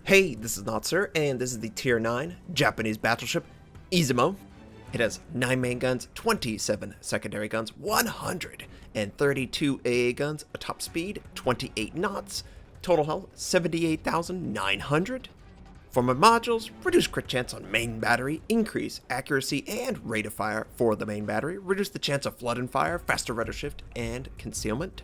Hey, this is Notser, and this is the Tier 9 Japanese battleship, Izumo. It has 9 main guns, 27 secondary guns, 132 AA guns, a top speed, 28 knots, total health, 78,900. For my modules, reduce crit chance on main battery, increase accuracy and rate of fire for the main battery, reduce the chance of flood and fire, faster rudder shift, and concealment.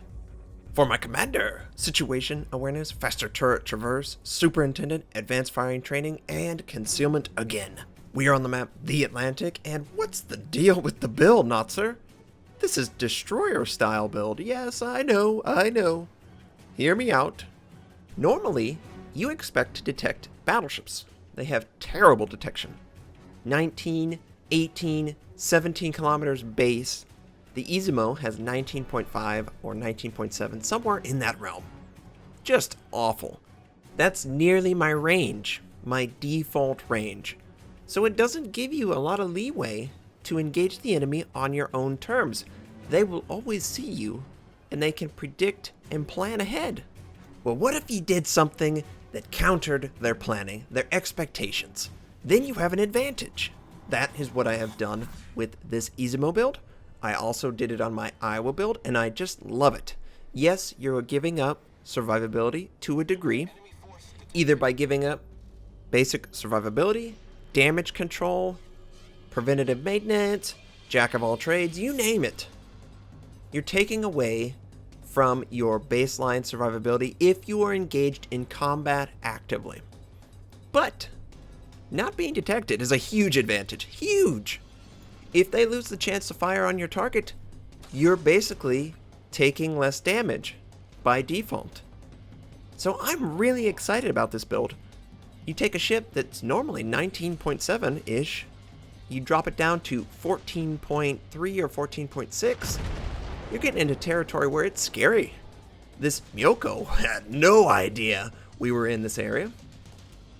For my commander, situation awareness, faster turret traverse, superintendent, advanced firing training, and concealment again. We are on the map The Atlantic, and what's the deal with the build, Notser? This is destroyer style build. Yes, I know. Hear me out. Normally, you expect to detect battleships. They have terrible detection. 19, 18, 17 kilometers base. The Izumo has 19.5 or 19.7, somewhere in that realm. Just awful. That's nearly my range, my default range. So it doesn't give you a lot of leeway to engage the enemy on your own terms. They will always see you, and they can predict and plan ahead. Well, what if you did something that countered their planning, their expectations? Then you have an advantage. That is what I have done with this Izumo build. I also did it on my Iowa build, and I just love it. Yes, you're giving up survivability to a degree, either by giving up basic survivability, damage control, preventative maintenance, jack of all trades, you name it. You're taking away from your baseline survivability if you are engaged in combat actively. But not being detected is a huge advantage. Huge! If they lose the chance to fire on your target, you're basically taking less damage by default. So I'm really excited about this build. You take a ship that's normally 19.7-ish, you drop it down to 14.3 or 14.6, you're getting into territory where it's scary. This Myoko had no idea we were in this area,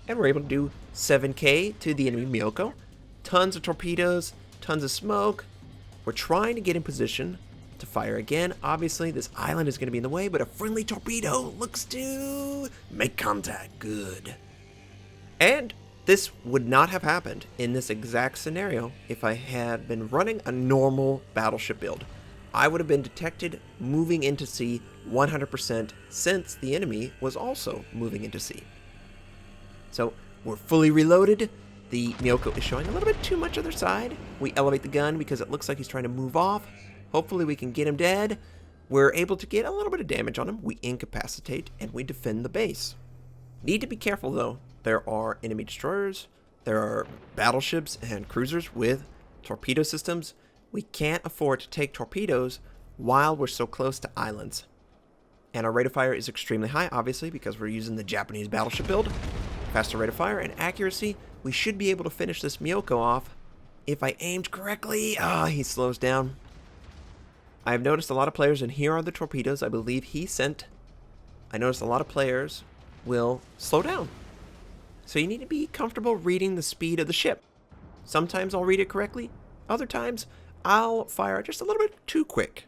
and we're able to do 7k to the enemy Myoko, tons of torpedoes, tons of smoke. We're trying to get in position to fire again. Obviously, this island is going to be in the way, but a friendly torpedo looks to make contact. Good. And this would not have happened in this exact scenario if I had been running a normal battleship build. I would have been detected moving into sea 100% since the enemy was also moving into sea. So we're fully reloaded. The Myoko is showing a little bit too much other side. We elevate the gun because it looks like he's trying to move off. Hopefully we can get him dead. We're able to get a little bit of damage on him. We incapacitate and we defend the base. Need to be careful though. There are enemy destroyers. There are battleships and cruisers with torpedo systems. We can't afford to take torpedoes while we're so close to islands. And our rate of fire is extremely high, obviously, because we're using the Japanese battleship build. Faster rate of fire and accuracy. We should be able to finish this Myoko off if I aimed correctly. He slows down. I've noticed a lot of players, and here are the torpedoes I believe he sent. I noticed a lot of players will slow down. So you need to be comfortable reading the speed of the ship. Sometimes I'll read it correctly. Other times I'll fire just a little bit too quick.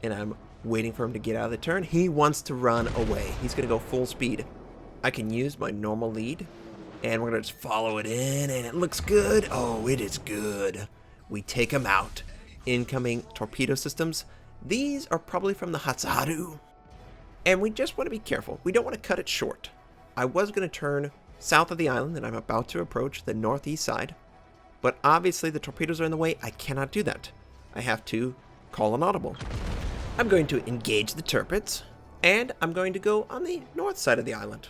And I'm waiting for him to get out of the turn. He wants to run away. He's going to go full speed. I can use my normal lead, and we're going to just follow it in, and it looks good. Oh, it is good. We take him out. Incoming torpedo systems. These are probably from the Hatsuharu. And we just want to be careful. We don't want to cut it short. I was going to turn south of the island, and I'm about to approach the northeast side. But obviously the torpedoes are in the way. I cannot do that. I have to call an audible. I'm going to engage the turrets, and I'm going to go on the north side of the island.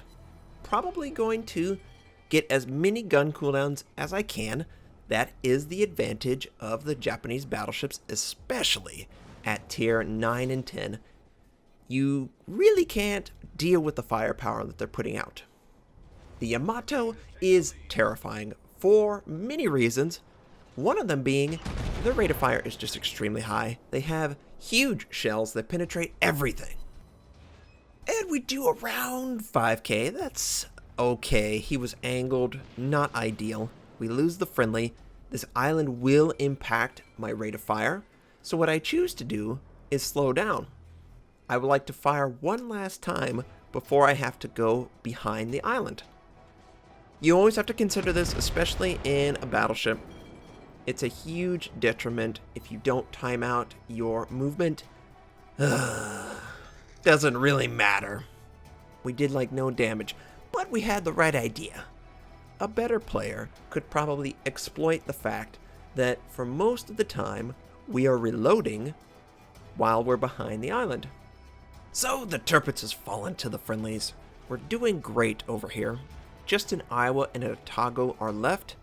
Probably going to get as many gun cooldowns as I can. That is the advantage of the Japanese battleships, especially at tier 9 and 10. You really can't deal with the firepower that they're putting out. The Yamato is terrifying for many reasons. One of them being their rate of fire is just extremely high. They have huge shells that penetrate everything. And we do around 5k. That's okay. He was angled, not ideal. We lose the friendly. This island will impact my rate of fire. So what I choose to do is slow down. I would like to fire one last time before I have to go behind the island. You always have to consider this, especially in a battleship. It's a huge detriment if you don't time out your movement. Doesn't really matter. We did like no damage, but we had the right idea. A better player could probably exploit the fact that for most of the time we are reloading while we're behind the island. So the Tirpitz has fallen to the friendlies. We're doing great over here. Just an Iowa and an Otago are left.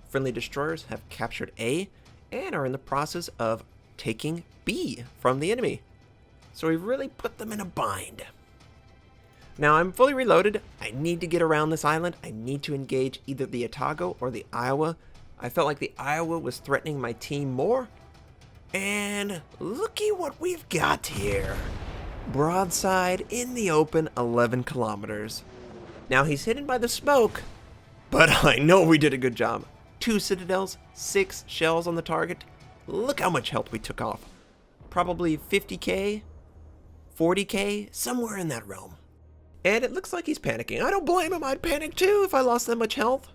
Friendly destroyers have captured A and are in the process of taking B from the enemy. So we've really put them in a bind. Now I'm fully reloaded. I need to get around this island. I need to engage either the Otago or the Iowa. I felt like the Iowa was threatening my team more. And looky what we've got here. Broadside in the open, 11 kilometers. Now he's hidden by the smoke, but I know we did a good job. 2 citadels, 6 shells on the target. Look how much health we took off. Probably 50k, 40k, somewhere in that realm. And it looks like he's panicking. I don't blame him, I'd panic too if I lost that much health.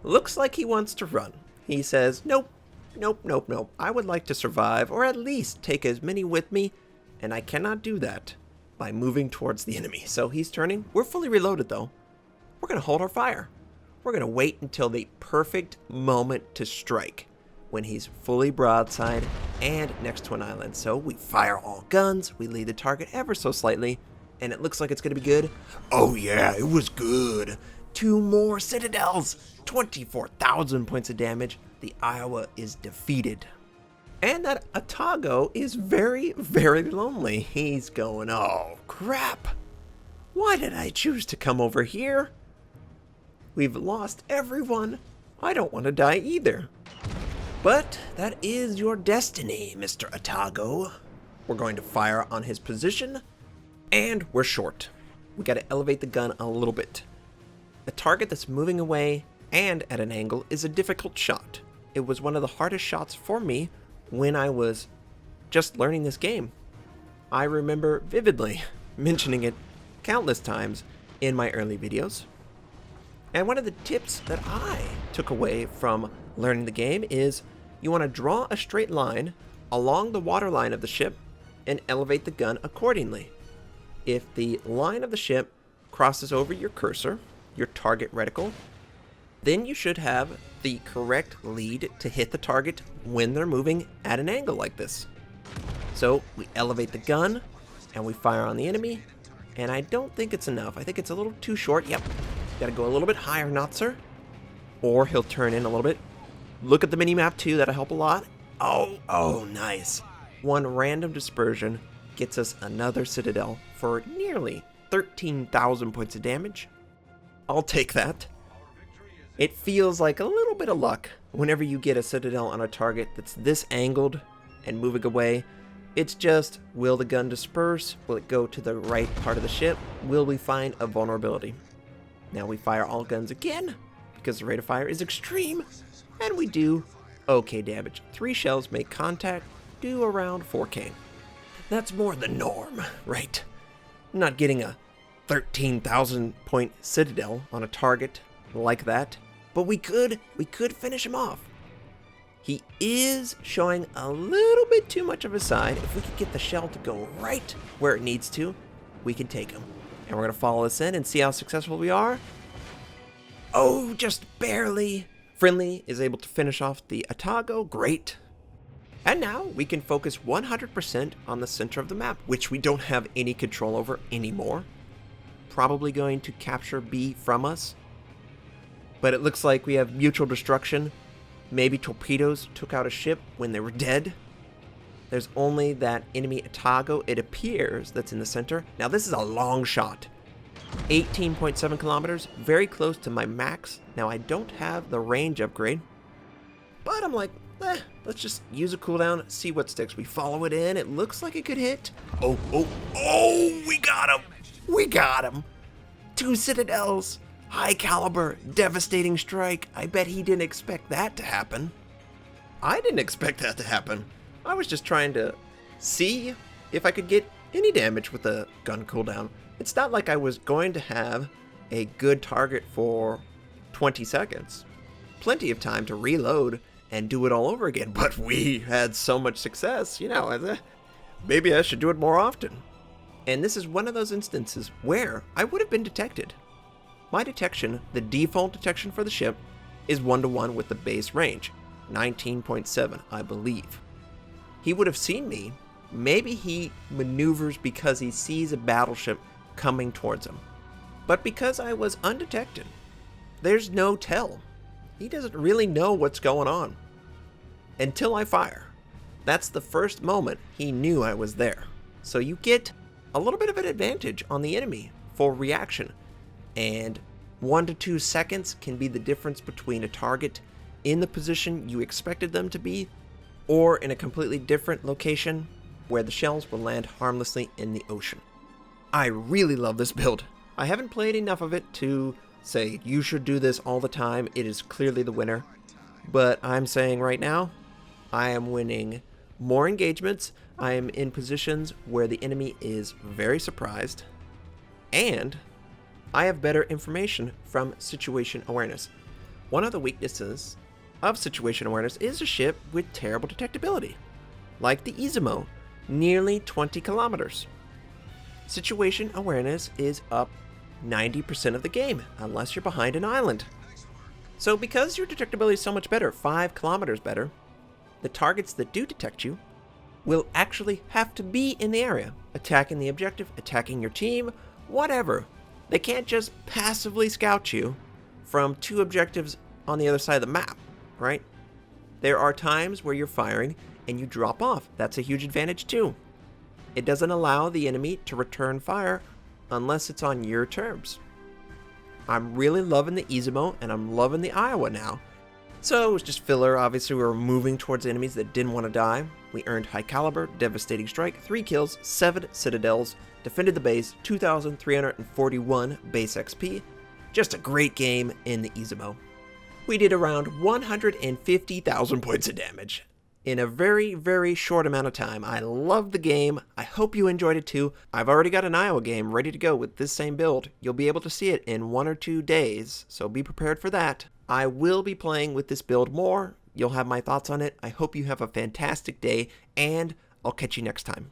Looks like he wants to run. He says, nope, nope, nope, nope. I would like to survive, or at least take as many with me, and I cannot do that by moving towards the enemy. So he's turning. We're fully reloaded though. We're going to hold our fire. We're going to wait until the perfect moment to strike, when he's fully broadside and next to an island. So we fire all guns, we lead the target ever so slightly, and it looks like it's going to be good. Oh yeah, it was good. 2 more citadels, 24,000 points of damage. The Iowa is defeated. And that Otago is very, very lonely. He's going, oh crap. Why did I choose to come over here? We've lost everyone. I don't want to die either. But that is your destiny, Mr. Otago. We're going to fire on his position, and we're short. We got to elevate the gun a little bit. The target that's moving away and at an angle is a difficult shot. It was one of the hardest shots for me when I was just learning this game. I remember vividly mentioning it countless times in my early videos. And one of the tips that I took away from learning the game is you want to draw a straight line along the waterline of the ship and elevate the gun accordingly. If the line of the ship crosses over your cursor, your target reticle, then you should have the correct lead to hit the target when they're moving at an angle like this. So we elevate the gun and we fire on the enemy, and I don't think it's enough. I think it's a little too short. Yep, gotta go a little bit higher, Notser, or he'll turn in a little bit. Look at the mini-map too, that'll help a lot. Oh, nice. One random dispersion gets us another citadel for nearly 13,000 points of damage. I'll take that. It feels like a little bit of luck whenever you get a citadel on a target that's this angled and moving away. It's just, will the gun disperse? Will it go to the right part of the ship? Will we find a vulnerability? Now we fire all guns again, because the rate of fire is extreme, and we do okay damage. 3 shells make contact, do around 4k. That's more the norm, right? I'm not getting a 13,000 point citadel on a target like that, but we could finish him off. He is showing a little bit too much of a side. If we could get the shell to go right where it needs to, we can take him. And we're going to follow this in and see how successful we are. Oh, just barely. Friendly is able to finish off the Otago. Great. And now we can focus 100% on the center of the map, which we don't have any control over anymore. Probably going to capture B from us. But it looks like we have mutual destruction. Maybe torpedoes took out a ship when they were dead. There's only that enemy Otago, it appears, that's in the center. Now this is a long shot. 18.7 kilometers, very close to my max. Now I don't have the range upgrade, but I'm like, let's just use a cooldown, see what sticks. We follow it in, it looks like it could hit. Oh, we got him. We got him. 2 citadels, high caliber, devastating strike. I bet he didn't expect that to happen. I didn't expect that to happen. I was just trying to see if I could get any damage with a gun cooldown. It's not like I was going to have a good target for 20 seconds. Plenty of time to reload and do it all over again, but we had so much success, maybe I should do it more often. And this is one of those instances where I would have been detected. My detection, the default detection for the ship, is 1-to-1 with the base range, 19.7, I believe. He would have seen me. Maybe he maneuvers because he sees a battleship coming towards him. But because I was undetected, there's no tell. He doesn't really know what's going on until I fire. That's the first moment he knew I was there. So you get a little bit of an advantage on the enemy for reaction. And 1 to 2 seconds can be the difference between a target in the position you expected them to be or in a completely different location where the shells will land harmlessly in the ocean. I really love this build. I haven't played enough of it to say you should do this all the time. It is clearly the winner. But I'm saying right now, I am winning more engagements. I am in positions where the enemy is very surprised. And I have better information from situation awareness. One of the weaknesses of situation awareness is a ship with terrible detectability, like the Izumo, nearly 20 kilometers. Situation awareness is up 90% of the game, unless you're behind an island. So because your detectability is so much better, 5 kilometers better, the targets that do detect you will actually have to be in the area, attacking the objective, attacking your team, whatever. They can't just passively scout you from 2 objectives on the other side of the map, right? There are times where you're firing and you drop off. That's a huge advantage too. It doesn't allow the enemy to return fire unless it's on your terms. I'm really loving the Izumo and I'm loving the Iowa now. So it was just filler. Obviously we were moving towards enemies that didn't want to die. We earned high caliber, devastating strike, 3 kills, 7 citadels, defended the base, 2,341 base XP. Just a great game in the Izumo. We did around 150,000 points of damage in a very, very short amount of time. I loved the game. I hope you enjoyed it too. I've already got an Iowa game ready to go with this same build. You'll be able to see it in 1 or 2 days, so be prepared for that. I will be playing with this build more. You'll have my thoughts on it. I hope you have a fantastic day, and I'll catch you next time.